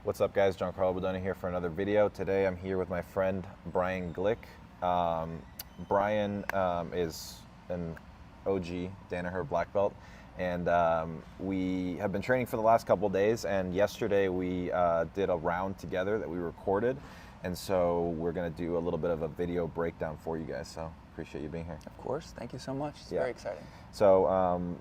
What's up, guys? Giancarlo Bodoni here for another video. Today I'm here with my friend Brian Glick. Brian is an OG Danaher black belt, and we have been training for the last couple days, and yesterday we did a round together that we recorded, and so we're going to do a little bit of a video breakdown for you guys, so appreciate you being here. Of course, thank you so much. It's very exciting. So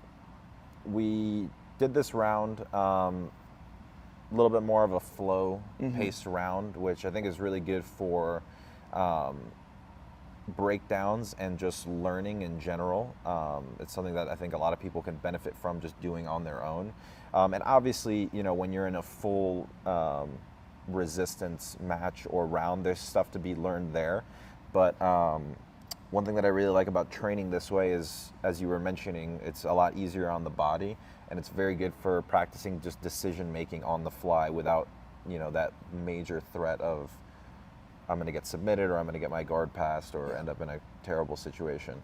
we did this round, a little bit more of a flow paced round, which I think is really good for breakdowns and just learning in general. It's something that I think a lot of people can benefit from just doing on their own. And obviously, you know, when you're in a full resistance match or round, there's stuff to be learned there. But one thing that I really like about training this way is, as you were mentioning, it's a lot easier on the body, and it's very good for practicing just decision making on the fly without, you know, that major threat of I'm going to get submitted or I'm going to get my guard passed or end up in a terrible situation.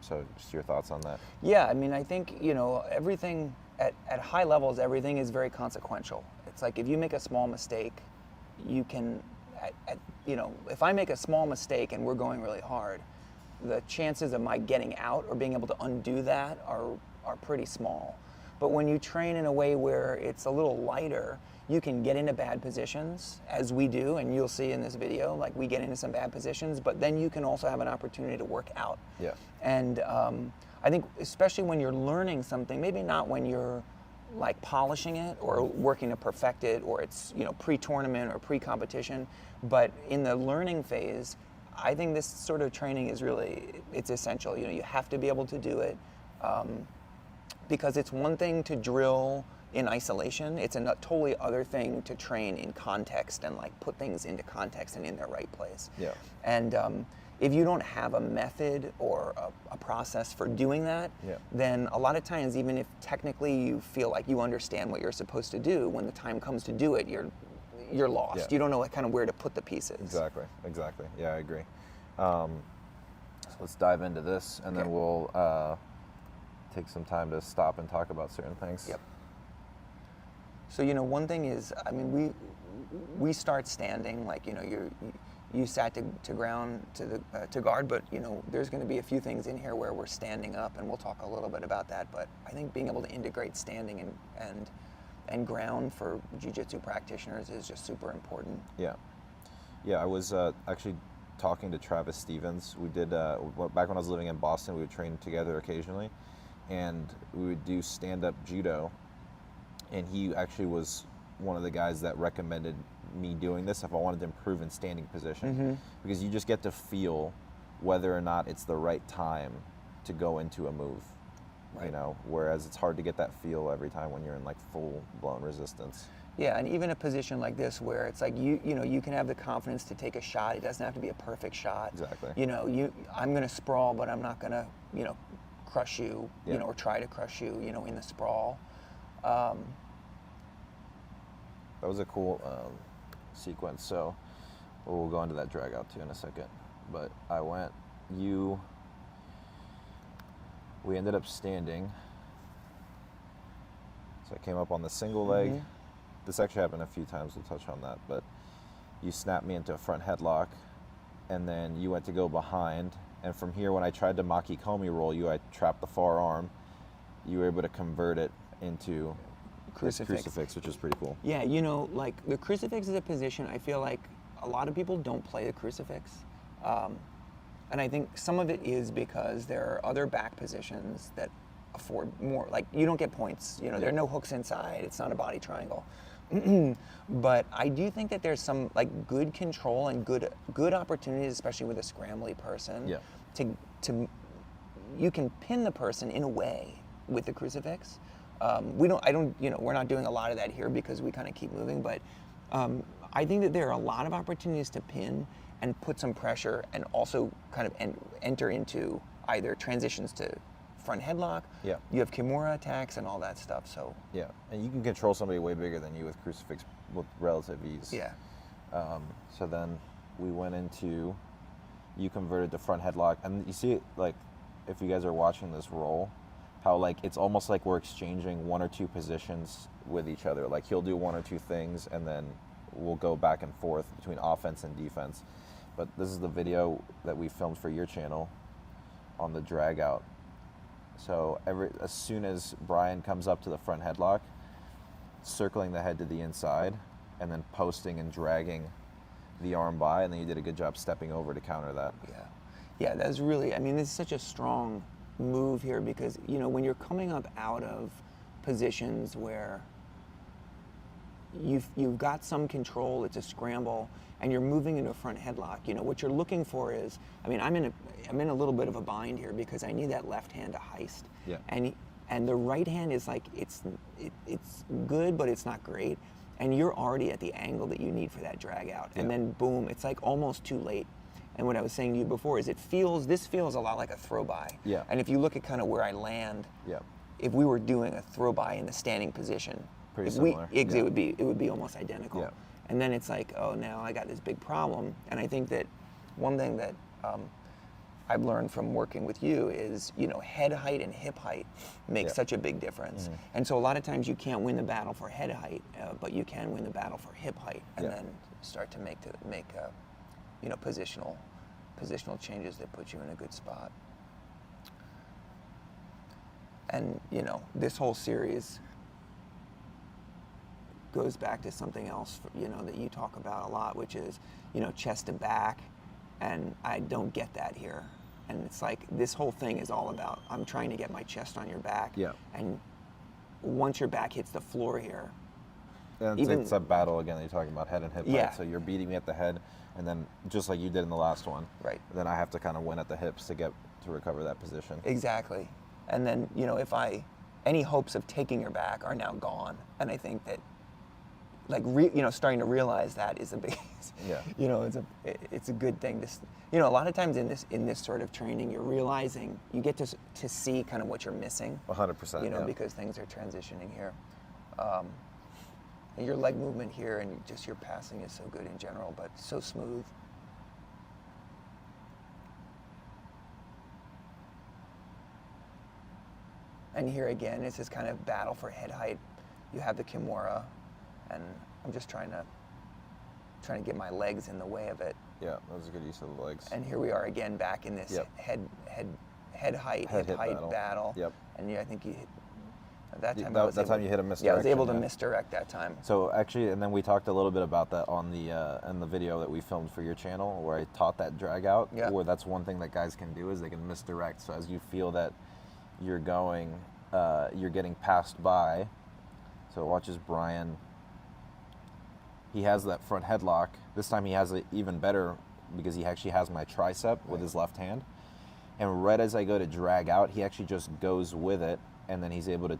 So just your thoughts on that. Yeah, I mean, I think, you know, everything at high levels, everything is very consequential. It's like if you make a small mistake, you can, you know, if I make a small mistake and we're going really hard, the chances of my getting out or being able to undo that are pretty small. But when you train in a way where it's a little lighter, you can get into bad positions, as we do, and you'll see in this video, like we get into some bad positions, but then you can also have an opportunity to work out. Yeah. And I think especially when you're learning something, maybe not when you're like polishing it or working to perfect it, or it's, you know, pre-tournament or pre-competition, but in the learning phase, I think this sort of training is really, it's essential. You know, you have to be able to do it. Because it's one thing to drill in isolation, it's a totally other thing to train in context and like put things into context and in their right place. Yeah. And if you don't have a method or a process for doing that, then a lot of times, even if technically you feel like you understand what you're supposed to do, when the time comes to do it, you're lost. Yeah. You don't know kind of where to put the pieces. Exactly. Yeah, I agree. So let's dive into this, and then we'll take some time to stop and talk about certain things. Yep. So, you know, one thing is, I mean, we start standing, like, you know, you sat to ground to guard, but, you know, there's going to be a few things in here where we're standing up, and we'll talk a little bit about that. But I think being able to integrate standing and ground for jiu-jitsu practitioners is just super important. Yeah. I was actually talking to Travis Stevens. We did back when I was living in Boston. We would train together occasionally, and we would do stand-up judo, and he actually was one of the guys that recommended me doing this if I wanted to improve in standing position, because you just get to feel whether or not it's the right time to go into a move, you know, whereas it's hard to get that feel every time when you're in like full-blown resistance. Yeah, and even a position like this where it's like you know, you can have the confidence to take a shot. It doesn't have to be a perfect shot. Exactly. You know, I'm going to sprawl, but I'm not going to, you know, crush you, you know, or try to crush you, you know, in the sprawl. That was a cool sequence. So we'll go into that drag out too in a second. But we ended up standing. So I came up on the single leg. This actually happened a few times, we'll touch on that, but you snapped me into a front headlock, and then you went to go behind, and from here, when I tried to maki komi roll you, I trapped the far arm. You were able to convert it into crucifix, which is pretty cool. Yeah, you know, like the crucifix is a position, I feel like a lot of people don't play the crucifix. And I think some of it is because there are other back positions that afford more, like you don't get points, you know, there are no hooks inside, it's not a body triangle. But I do think that there's some like good control and good opportunities, especially with a scrambly person, to you can pin the person in a way with the crucifix. You know, we're not doing a lot of that here because we kind of keep moving, but I think that there are a lot of opportunities to pin and put some pressure and also kind of enter into either transitions to front headlock. You have kimura attacks and all that stuff. So and you can control somebody way bigger than you with crucifix with relative ease. So then we went into, you converted to front headlock, and you see it, like if you guys are watching this roll, how like it's almost like we're exchanging one or two positions with each other. Like he'll do one or two things, and then we'll go back and forth between offense and defense. But this is the video that we filmed for your channel on the drag out. So as soon as Brian comes up to the front headlock, circling the head to the inside, and then posting and dragging the arm by, and then you did a good job stepping over to counter that. Yeah, that's really, I mean, this is such a strong move here because, you know, when you're coming up out of positions where you've got some control, it's a scramble, and you're moving into a front headlock, you know, what you're looking for is, I mean, I'm in a little bit of a bind here because I need that left hand to heist. Yeah. And the right hand is like, it's good, but it's not great. And you're already at the angle that you need for that drag out. And then boom, it's like almost too late. And what I was saying to you before is this feels a lot like a throw by. Yeah. And if you look at kind of where I land, if we were doing a throw by in the standing position, pretty similar. It would be almost identical. Yeah. And then it's like, oh, now I got this big problem. And I think that one thing that I've learned from working with you is, you know, head height and hip height make such a big difference. Mm-hmm. And so a lot of times you can't win the battle for head height, but you can win the battle for hip height, and then start to make you know, positional changes that put you in a good spot. And you know, this whole series goes back to something else, you know, that you talk about a lot, which is, you know, chest to back, and I don't get that here. And it's like this whole thing is all about I'm trying to get my chest on your back. Yeah. And once your back hits the floor here, and it's a battle again that you're talking about, head and hip. Yeah. Right? So you're beating me at the head, and then just like you did in the last one. Right. Then I have to kind of win at the hips to recover that position. Exactly. And then, you know, any hopes of taking your back are now gone. And I think that, like, you know, starting to realize that is a big, you know, it's a good thing. You know, a lot of times in this sort of training, you're realizing you get to see kind of what you're missing. 100%. You know, because things are transitioning here. And your leg movement here and just your passing is so good in general, but so smooth. And here again, it's this kind of battle for head height. You have the Kimura, and I'm just trying to get my legs in the way of it. Yeah, that was a good use of the legs. And here we are again back in this head height, hip height battle. Yep. And I think you hit, that time you hit a misdirection. Yeah, I was able to misdirect that time. So actually, and then we talked a little bit about that on the video that we filmed for your channel, where I taught that drag out. Yeah. Where that's one thing that guys can do is they can misdirect. So as you feel that you're getting passed by. So it watches Brian. He has that front headlock. This time he has it even better because he actually has my tricep with his left hand. And right as I go to drag out, he actually just goes with it, and then he's able to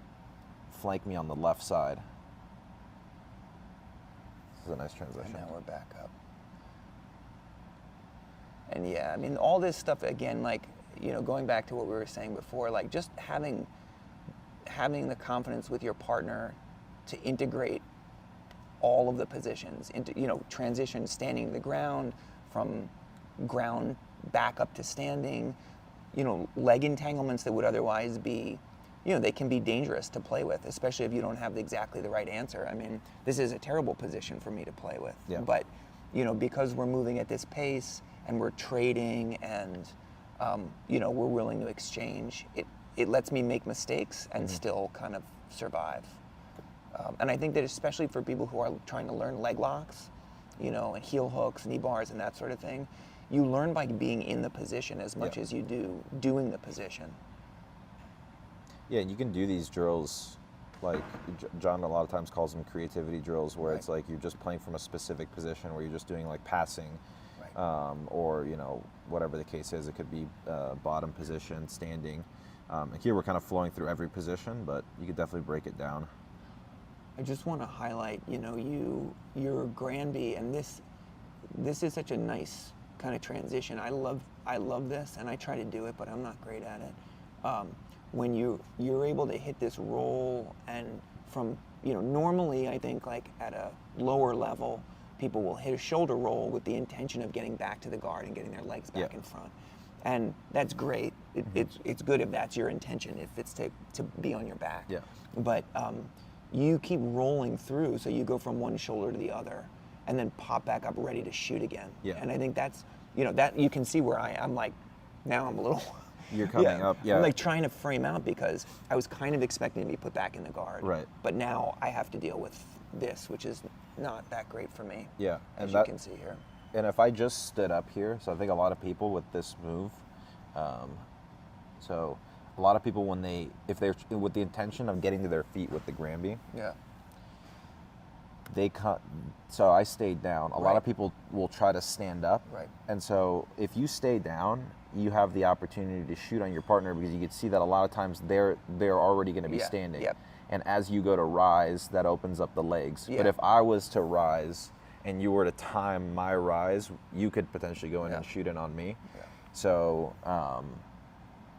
flank me on the left side. This is a nice transition. And now we're back up. And yeah, I mean, all this stuff, again, like, you know, going back to what we were saying before, like just having the confidence with your partner to integrate all of the positions into, you know, transition, standing to the ground, from ground back up to standing, you know, leg entanglements that would otherwise be, you know, they can be dangerous to play with, especially if you don't have exactly the right answer. I mean, this is a terrible position for me to play with. Yeah. But, you know, because we're moving at this pace and we're trading and, you know, we're willing to exchange, it lets me make mistakes and still kind of survive. And I think that especially for people who are trying to learn leg locks, you know, and heel hooks, knee bars, and that sort of thing, you learn by being in the position as much as you do doing the position. Yeah, and you can do these drills, like John a lot of times calls them creativity drills, where it's like you're just playing from a specific position, where you're just doing like passing, or, you know, whatever the case is. It could be bottom position, standing. And here we're kind of flowing through every position, but you could definitely break it down. I just want to highlight, you know, you're Granby, and this is such a nice kind of transition. I love this, and I try to do it, but I'm not great at it. When you're able to hit this roll, and from, you know, normally I think like at a lower level, people will hit a shoulder roll with the intention of getting back to the guard and getting their legs back in front. And that's great, it's good if that's your intention, if it's to be on your back. Yeah. But you keep rolling through, so you go from one shoulder to the other, and then pop back up ready to shoot again. Yeah. And I think that's, that you can see where I'm like, now I'm a little. You're coming up, yeah. I'm like trying to frame out because I was kind of expecting to be put back in the guard. Right. But now I have to deal with this, which is not that great for me. Yeah. As you can see here. And if I just stood up here, so I think a lot of people with this move, so a lot of people if they're with the intention of getting to their feet with the Granby, Yeah. they cut. So I stayed down. A lot Right. of people will try to stand up. Right. And so if you stay down, you have the opportunity to shoot on your partner because you can see that a lot of times they're already going to be Yeah. standing. Yep. And as you go to rise, that opens up the legs. Yeah. But if I was to rise and you were to time my rise, you could potentially go in and Yeah. shoot in on me. Yeah. So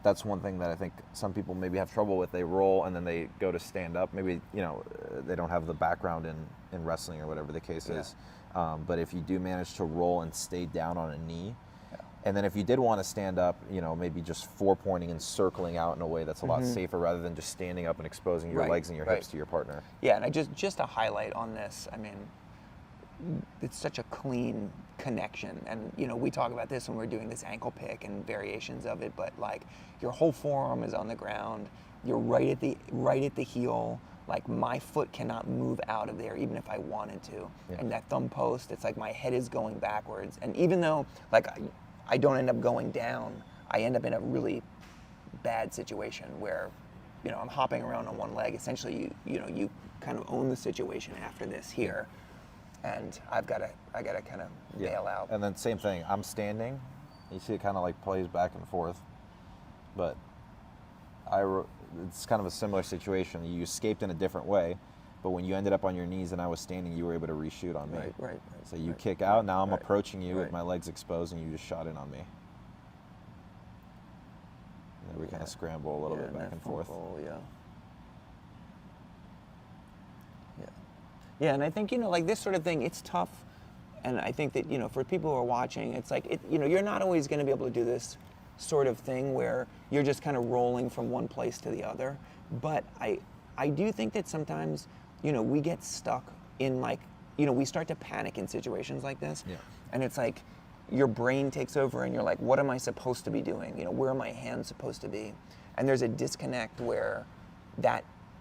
that's one thing that I think some people maybe have trouble with. They roll and then they go to stand up. Maybe they don't have the background in wrestling or whatever the case Yeah. is. But if you do manage to roll and stay down on a knee, Yeah. and then if you did want to stand up, maybe just 4-pointing and circling out in a way that's a lot safer rather than just standing up and exposing your Right, legs and your right. hips to your partner. Yeah, and I just a highlight on this. I mean, it's such a clean connection, and we talk about this when we're doing this ankle pick and variations of it. But like, your whole forearm is on the ground. You're right at the heel. Like, my foot cannot move out of there even if I wanted to. Yeah. And that thumb post, it's like my head is going backwards. And even though like I don't end up going down, I end up in a really bad situation where I'm hopping around on one leg. Essentially, you kind of own the situation after this here, and I gotta kind of bail out. And then same thing, I'm standing. You see it kind of like plays back and forth. But it's kind of a similar situation. You escaped in a different way, but when you ended up on your knees and I was standing, you were able to reshoot on me. Right. So you kick out, now I'm Right. approaching you with Right. my legs exposed and you just shot in on me. And then we kind Yeah. of scramble a little bit back and forth. Yeah, and I think like this sort of thing, it's tough, and I think that for people who are watching, it's like you're not always going to be able to do this sort of thing where you're just kind of rolling from one place to the other. But I do think that sometimes we get stuck in like we start to panic in situations like this, Yeah. and it's like your brain takes over and you're like, what am I supposed to be doing? Where are my hands supposed to be? And there's a disconnect where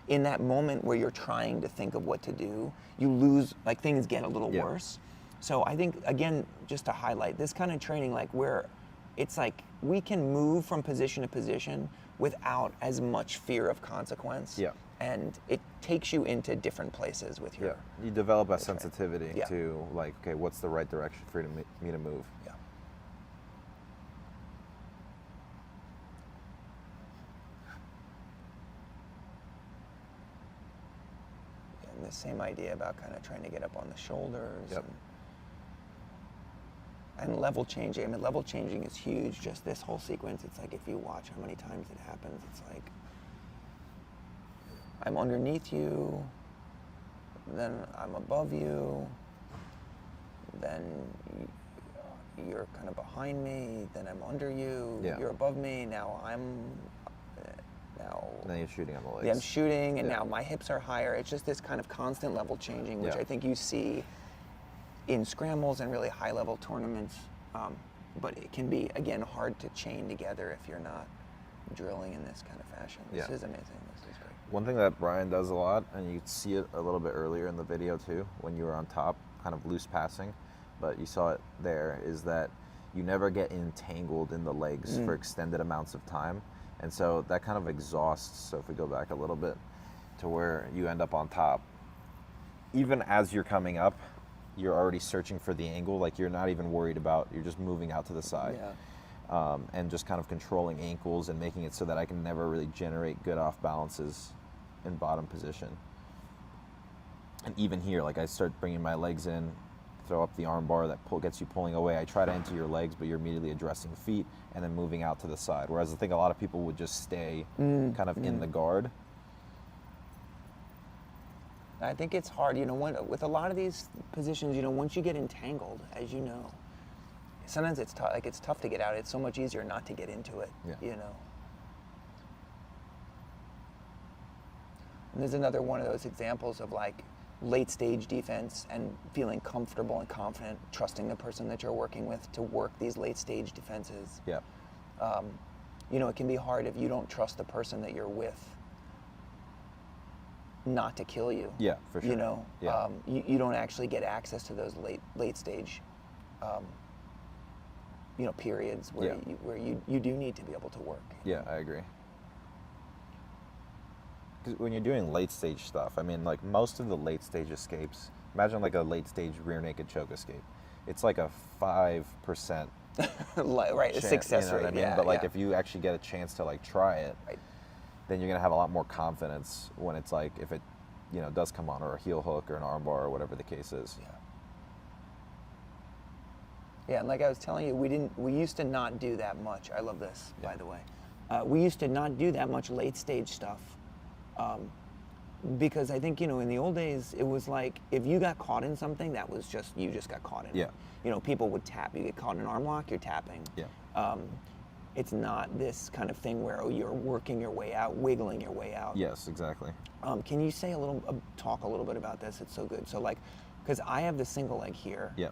in that moment where you're trying to think of what to do, you lose, like things get a little Yeah. worse. So I think, again, just to highlight this kind of training, like where it's like we can move from position to position without as much fear of consequence. Yeah. And it takes you into different places with your. Yeah. You develop a sensitivity Yeah. to like, okay, what's the right direction for me to move? Yeah. And the same idea about kind of trying to get up on the shoulders. Yep. And level changing. I mean, level changing is huge. Just this whole sequence, it's like if you watch how many times it happens, it's like I'm underneath you, then I'm above you, then you're kind of behind me, then I'm under you, Yeah. you're above me, now And then you're shooting on the legs. yeah, I'm shooting, and Yeah. now my hips are higher. It's just this kind of constant level changing, which Yeah. I think you see in scrambles and really high-level tournaments. But it can be, again, hard to chain together if you're not drilling in this kind of fashion. This Yeah. is amazing. This is great. One thing that Brian does a lot, and you see it a little bit earlier in the video too, when you were on top, kind of loose passing, but you saw it there, is that you never get entangled in the legs for extended amounts of time. And so that kind of exhausts. So if we go back a little bit to where you end up on top, even as you're coming up, you're already searching for the angle. Like you're not even worried about, you're just moving out to the side. Yeah. And just kind of controlling ankles and making it so that I can never really generate good off balances in bottom position. And even here, like I start bringing my legs in, throw up the arm bar that gets you pulling away. I try to enter your legs, but you're immediately addressing feet and then moving out to the side. Whereas I think a lot of people would just stay kind of in the guard. I think it's hard, with a lot of these positions, once you get entangled, as you know, sometimes it's tough. Like it's tough to get out. It's so much easier not to get into it. Yeah. And there's another one of those examples of like late stage defense and feeling comfortable and confident, trusting the person that you're working with to work these late stage defenses. Yeah. You know, it can be hard if you don't trust the person that you're with not to kill you. Yeah, for sure. You know, Yeah. You don't actually get access to those late stage, you know, periods where you do need to be able to work. Yeah, I agree. Because when you're doing late stage stuff, I mean, like most of the late stage escapes, imagine like a late stage rear naked choke escape. It's like a 5% Right, a chance, success you know rate. what I mean? Yeah, but like yeah. if you actually get a chance to like try it, Right. then you're gonna have a lot more confidence when it's like if it, you know, does come on, or a heel hook or an arm bar or whatever the case is. Yeah. Yeah, and like I was telling you, we used to not do that much. I love this, by the way. We used to not do that much late stage stuff. Because I think, you know, in the old days, it was like, if you got caught in something, that was just, you just got caught in Yeah. it. You know, people would tap. You get caught in an arm lock, you're tapping. Yeah. It's not this kind of thing where, oh, you're working your way out, wiggling your way out. Yes, exactly. Can you say talk a little bit about this? It's so good. So like, because I have the single leg here. Yeah.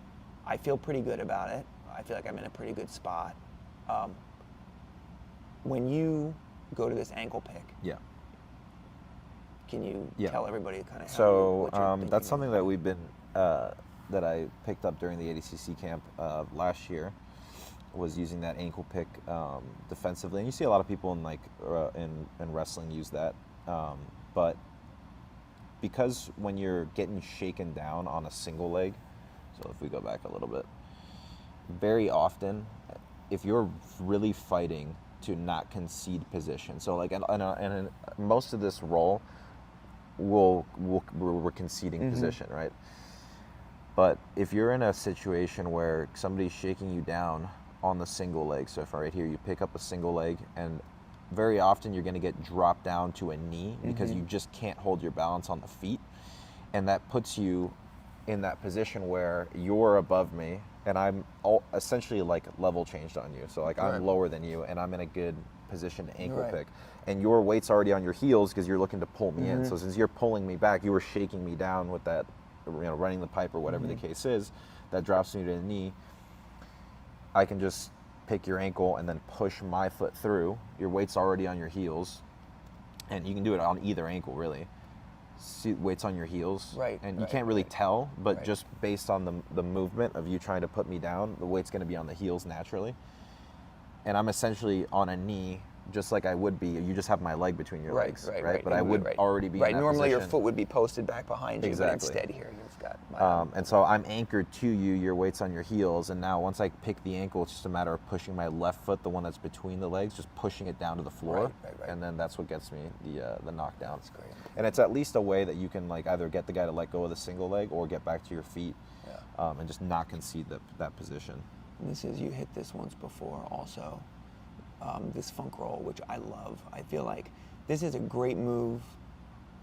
I feel pretty good about it. I feel like I'm in a pretty good spot. When you go to this ankle pick, Yeah. can you Yeah. tell everybody kind of So what you're thinking that's of? something that we've been that I picked up during the ADCC camp last year, was using that ankle pick defensively, and you see a lot of people in like in wrestling use that, but because when you're getting shaken down on a single leg, so if we go back a little bit, very often, if you're really fighting to not concede position, so like and most of this roll, we're conceding position, right? But if you're in a situation where somebody's shaking you down on the single leg, so if right here you pick up a single leg, and very often you're going to get dropped down to a knee because you just can't hold your balance on the feet, and that puts you in that position where you're above me and I'm essentially like level changed on you. So like Right. I'm lower than you and I'm in a good position to ankle Right. pick, and your weight's already on your heels because you're looking to pull me in. So since you're pulling me back, you were shaking me down with that, you know, running the pipe or whatever the case is, that drops me to the knee. I can just pick your ankle and then push my foot through. Your weight's already on your heels, and you can do it on either ankle really. See, weight's on your heels, Right, and you right, can't really right. tell, but Right. just based on the movement of you trying to put me down, the weight's going to be on the heels naturally, and I'm essentially on a knee just like I would be. You just have my leg between your legs, right? But I would already be right. in that Normally your position. foot would be posted back behind you, Exactly. but instead here you've got my And so I'm anchored to you, your weight's on your heels, and now once I pick the ankle, it's just a matter of pushing my left foot, the one that's between the legs, just pushing it down to the floor, Right. and then that's what gets me the knockdown. That's great. And it's at least a way that you can like either get the guy to let go of the single leg or get back to your feet, and just not concede that position. And this is, you hit this once before also, this funk roll, which I love. I feel like this is a great move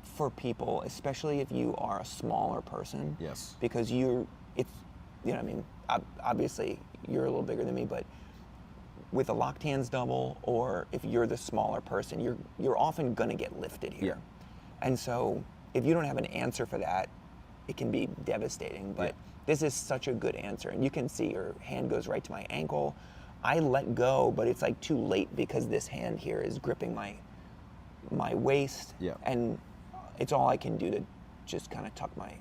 for people, especially if you are a smaller person. Yes. Because you know, I mean, obviously you're a little bigger than me, but with a locked hands double, or if you're the smaller person, you're often gonna get lifted here. Yeah. And so if you don't have an answer for that, it can be devastating. But this is such a good answer, and you can see your hand goes right to my ankle. I let go, but it's like too late because this hand here is gripping my waist, Yeah. and it's all I can do to just kind of tuck my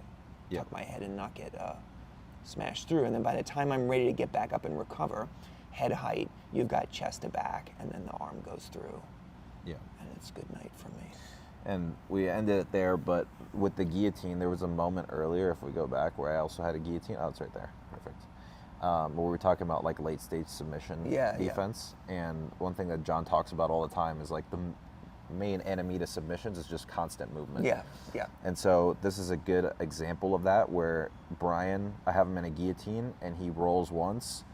Yeah. head and not get smashed through. And then by the time I'm ready to get back up and recover, head height, you've got chest to back, and then the arm goes through, Yeah. and it's good night for me. And we ended it there, but with the guillotine, there was a moment earlier, if we go back, where I also had a guillotine. Oh, it's right there. Perfect. Where we were talking about like late stage submission defense. And one thing that John talks about all the time is like the main enemy to submissions is just constant movement. Yeah. And so this is a good example of that, where Brian, I have him in a guillotine and he rolls once,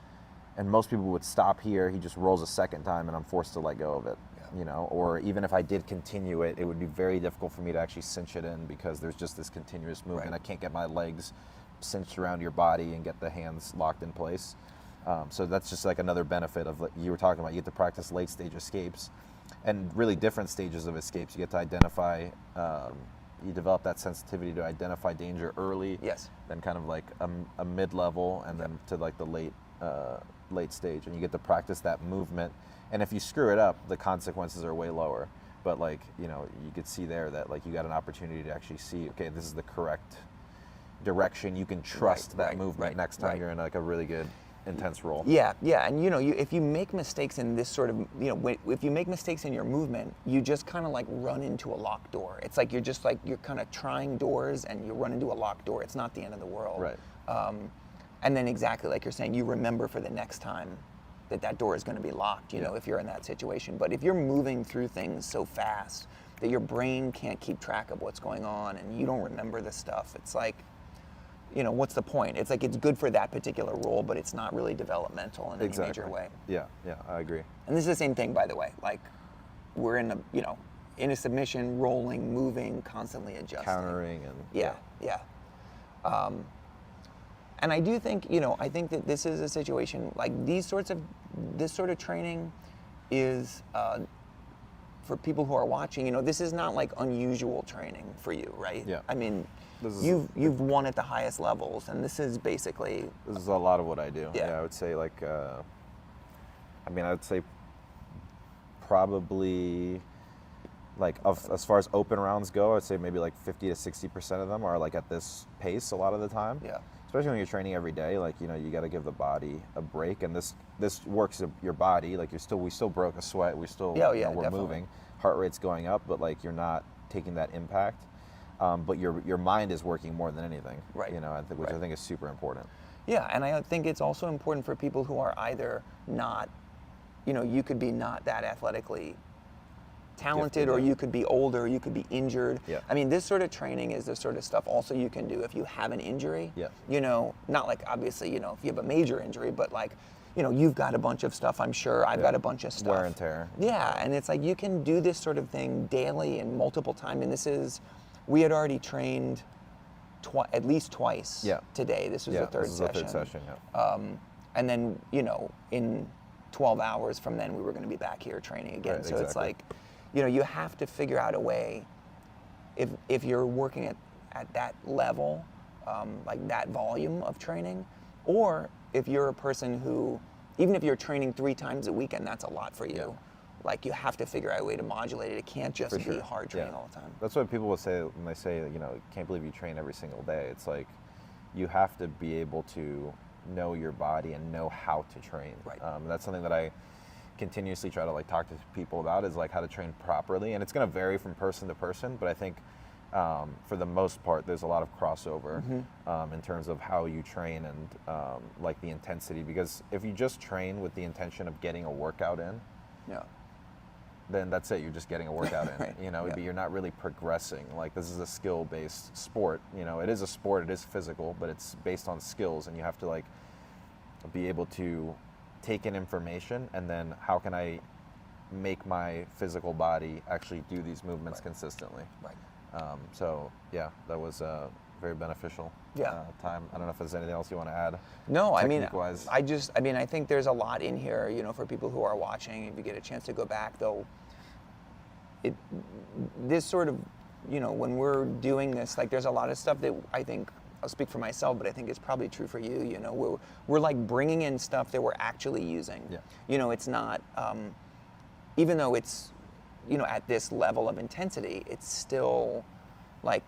and most people would stop here. He just rolls a second time and I'm forced to let go of it. You know, or even if I did continue it, it would be very difficult for me to actually cinch it in because there's just this continuous movement. I can't get my legs cinched around your body and get the hands locked in place. So that's just like another benefit of what you were talking about. You get to practice late stage escapes and really different stages of escapes. You get to identify you develop that sensitivity to identify danger early. Yes. Then kind of like a mid-level, and then to like the late stage, and you get to practice that movement. And if you screw it up, the consequences are way lower. But like, you know, you could see there that like you got an opportunity to actually see, okay, this is the correct direction. You can trust that movement next time you're in like a really good intense roll. Yeah, and you know, if you make mistakes in this sort of, you know, if you make mistakes in your movement, you just kind of like run into a locked door. It's like you're kind of trying doors and you run into a locked door. It's not the end of the world. Right. And then exactly like you're saying, you remember for the next time that door is going to be locked, you know, if you're in that situation. But if you're moving through things so fast that your brain can't keep track of what's going on and you don't remember the stuff, it's like, you know, what's the point? It's like it's good for that particular role, but it's not really developmental in any major way. Yeah, I agree. And this is the same thing, by the way. Like, we're in a, you know, in a submission, rolling, moving, constantly adjusting. Countering and... Yeah. And I do think, you know, I think that this is a situation, like this sort of training is, for people who are watching, you know, this is not like unusual training for you, right? Yeah. I mean, you've won at the highest levels, and this is basically... This is a lot of what I do. Yeah, I would say like, I would say probably like as far as open rounds go, I'd say maybe like 50 to 60% of them are like at this pace a lot of the time. Yeah. Especially when you're training every day, like, you know, you got to give the body a break, and this works your body. Like we still broke a sweat, we're definitely moving, heart rate's going up, but like you're not taking that impact. But your mind is working more than anything. Right. You know, which I think is super important. Yeah, and I think it's also important for people who are either not, you know, you could be not that athletically talented, or you could be older, you could be injured. Yeah. I mean, this sort of training is the sort of stuff also you can do if you have an injury. Yeah. You know, not like obviously, you know, if you have a major injury, but like, you know, you've got a bunch of stuff, I'm sure. I've got a bunch of stuff. Wear and tear. Yeah, and it's like you can do this sort of thing daily and multiple times. And we had already trained at least twice today. This was the third session. The third session, yeah. And then, you know, in 12 hours from then, we were going to be back here training again. Right, so exactly. It's like, you know, you have to figure out a way, if you're working at that level, like that volume of training, or if you're a person who, even if you're training 3 times a week and that's a lot for you, like you have to figure out a way to modulate it. It can't just be hard training all the time. That's what people will say when they say, you know, can't believe you train every single day. It's like you have to be able to know your body and know how to train. Right. That's something that I continuously try to like talk to people about, is like how to train properly. And it's going to vary from person to person, but I think for the most part, there's a lot of crossover in terms of how you train and like the intensity. Because if you just train with the intention of getting a workout in, then that's it. You're just getting a workout in. Right. You know, you're not really progressing. Like, this is a skill-based sport. You know, it is a sport. It is physical, but it's based on skills, and you have to like be able to take in information, and then how can I make my physical body actually do these movements consistently. Right. So yeah, that was very beneficial time. I don't know if there's anything else you want to add. No, I mean, technique-wise. I think there's a lot in here, you know, for people who are watching. If you get a chance to go back, though, this sort of, you know, when we're doing this, like, there's a lot of stuff that I think, I'll speak for myself, but I think it's probably true for you. You know, we're like bringing in stuff that we're actually using. Yeah. You know, it's not, even though it's, you know, at this level of intensity, it's still like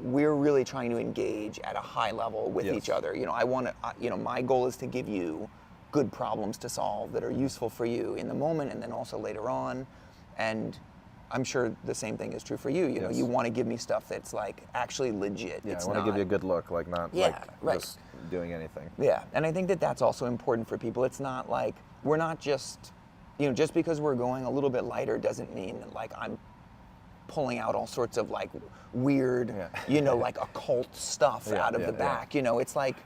we're really trying to engage at a high level with each other. You know, I want to, you know, my goal is to give you good problems to solve that are useful for you in the moment and then also later on. And I'm sure the same thing is true for you. You know, you want to give me stuff that's like actually legit. Yeah, I want to give you a good look, like not just doing anything. Yeah, and I think that that's also important for people. It's not like, we're not just, you know, just because we're going a little bit lighter doesn't mean like I'm pulling out all sorts of like weird, you know, like occult stuff out of the back. You know, it's like,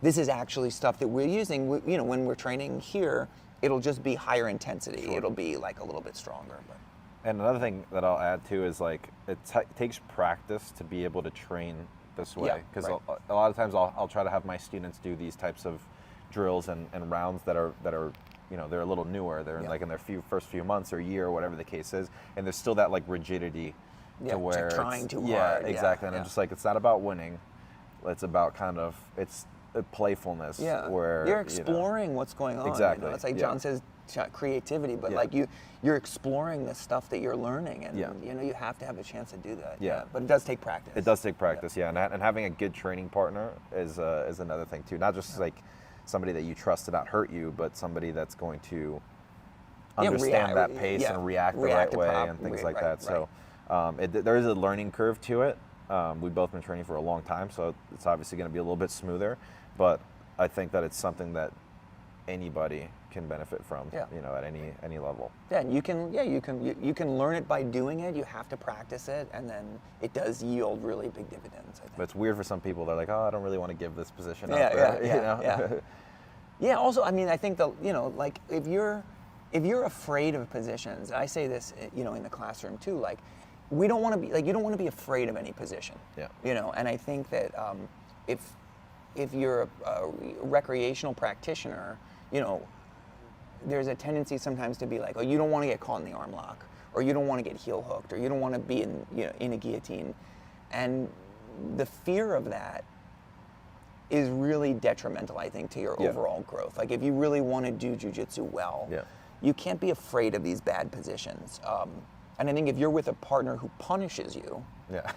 this is actually stuff that we're using. You know, when we're training here, it'll just be higher intensity. It'll be like a little bit stronger. But. And another thing that I'll add too is like it takes practice to be able to train this way. Because a lot of times I'll try to have my students do these types of drills and rounds that are you know, they're a little newer. They're like in their first few months or year or whatever the case is, and there's still that like rigidity Yeah, to where trying it's, too yeah, hard. exactly. And Yeah. I'm just like, it's not about winning. It's about kind of, it's a playfulness. Yeah, where you're exploring what's going on. Exactly, You know? It's like yeah. John says, creativity, but Yeah. like you're exploring the stuff that you're learning, and Yeah. you know you have to have a chance to do that. Yeah. But it does take practice. It does take practice, yeah. And having a good training partner is another thing too. Not just like somebody that you trust to not hurt you, but somebody that's going to understand that pace and react the right way and things like that. So there is a learning curve to it. We've both been training for a long time, so it's obviously going to be a little bit smoother. But I think that it's something that anybody can benefit from, you know, at any level. Yeah, and you can learn it by doing it. You have to practice it, and then it does yield really big dividends, I think. But it's weird for some people. They're like, oh, I don't really want to give this position up. Yeah. Yeah. Also, I mean, I think like if you're afraid of positions, I say this, you know, in the classroom too. Like, we don't want to be like you don't want to be afraid of any position. Yeah. You know, and I think that if you're a recreational practitioner, you know, there's a tendency sometimes to be like, oh, you don't want to get caught in the arm lock, or you don't want to get heel hooked, or you don't want to be in a guillotine, and the fear of that is really detrimental, I think, to your overall growth. Like, if you really want to do jiu-jitsu well, you can't be afraid of these bad positions. And I think if you're with a partner who punishes you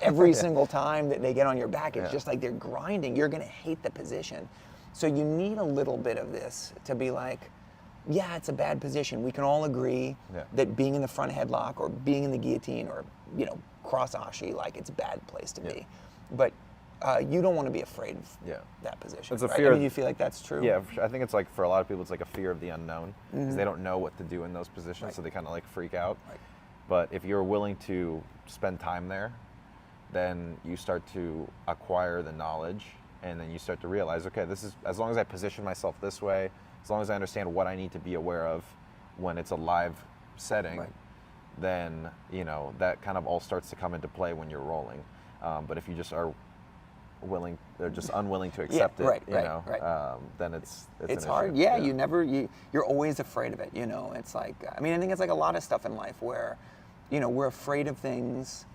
every single time that they get on your back, it's just like they're grinding, you're going to hate the position. So you need a little bit of this to be like, yeah, it's a bad position. We can all agree that being in the front headlock or being in the guillotine or, you know, cross ashi, like, it's a bad place to be. But you don't want to be afraid of that position. It's a right? fear. I mean, you feel like that's true? Yeah, I think it's like, for a lot of people, it's like a fear of the unknown, because they don't know what to do in those positions, so they kind of like freak out. Right. But if you're willing to spend time there, then you start to acquire the knowledge, and then you start to realize, okay, this is, as long as I position myself this way, as long as I understand what I need to be aware of when it's a live setting, then, you know, that kind of all starts to come into play when you're rolling. But if you just are willing, or just unwilling to accept it, then it's an hard. issue. You're always afraid of it. You know, it's like, I mean, I think it's like a lot of stuff in life where, you know, we're afraid of things,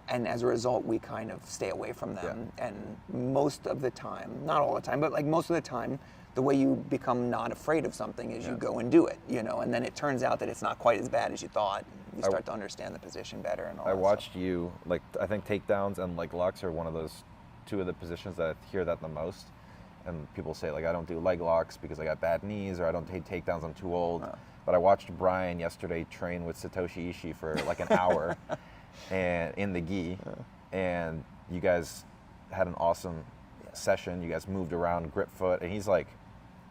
and as a result, we kind of stay away from them. And most of the time, not all the time, but like most of the time, the way you become not afraid of something is you go and do it, you know, and then it turns out that it's not quite as bad as you thought. You start to understand the position better and all that. I watched you, like, I think takedowns and leg locks are one of those two of the positions that I hear that the most. And people say, like, I don't do leg locks because I got bad knees, or I don't take takedowns, I'm too old. But I watched Brian yesterday train with Satoshi Ishii for like an hour and in the gi, and you guys had an awesome session. You guys moved around, grip foot, and he's like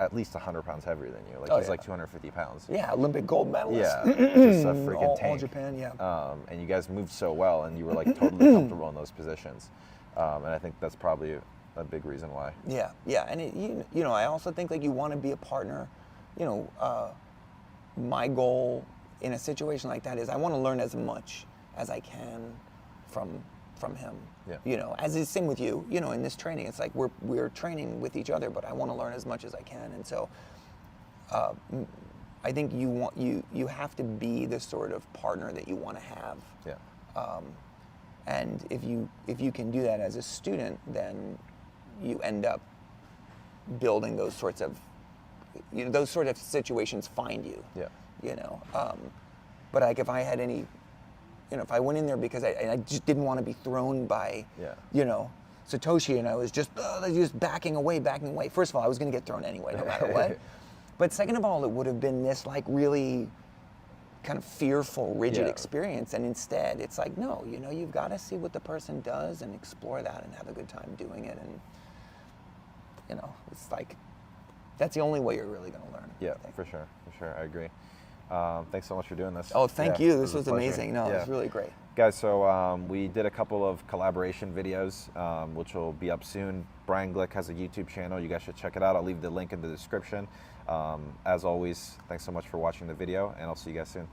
at least 100 pounds heavier than you. Like, he's like 250 pounds. Yeah, Olympic gold medalist. Yeah, just a freaking tank. All Japan, and you guys moved so well, and you were like totally comfortable in those positions. And I think that's probably a big reason why. Yeah, and you know, I also think like you want to be a partner. You know, my goal in a situation like that is I want to learn as much as I can from him. Yeah. You know, as is same with you. You know, in this training, it's like we're training with each other, but I want to learn as much as I can, and so I think you have to be the sort of partner that you want to have. Yeah. And if you can do that as a student, then you end up building those sorts of, you know, those sort of situations find you. Yeah. You know, but like if I had any, you know, if I went in there because I just didn't want to be thrown by, you know, Satoshi, and I was just backing away. First of all, I was going to get thrown anyway, no matter what. But second of all, it would have been this like really kind of fearful, rigid experience, and instead it's like, no, you know, you've got to see what the person does and explore that and have a good time doing it, and you know, it's like that's the only way you're really going to learn. Yeah, for sure, I agree. Thanks so much for doing this. Oh, thank you. This was a pleasure. amazing. No, it was really great. Guys, so we did a couple of collaboration videos, which will be up soon. Brian Glick has a YouTube channel. You guys should check it out. I'll leave the link in the description. As always, thanks so much for watching the video, and I'll see you guys soon.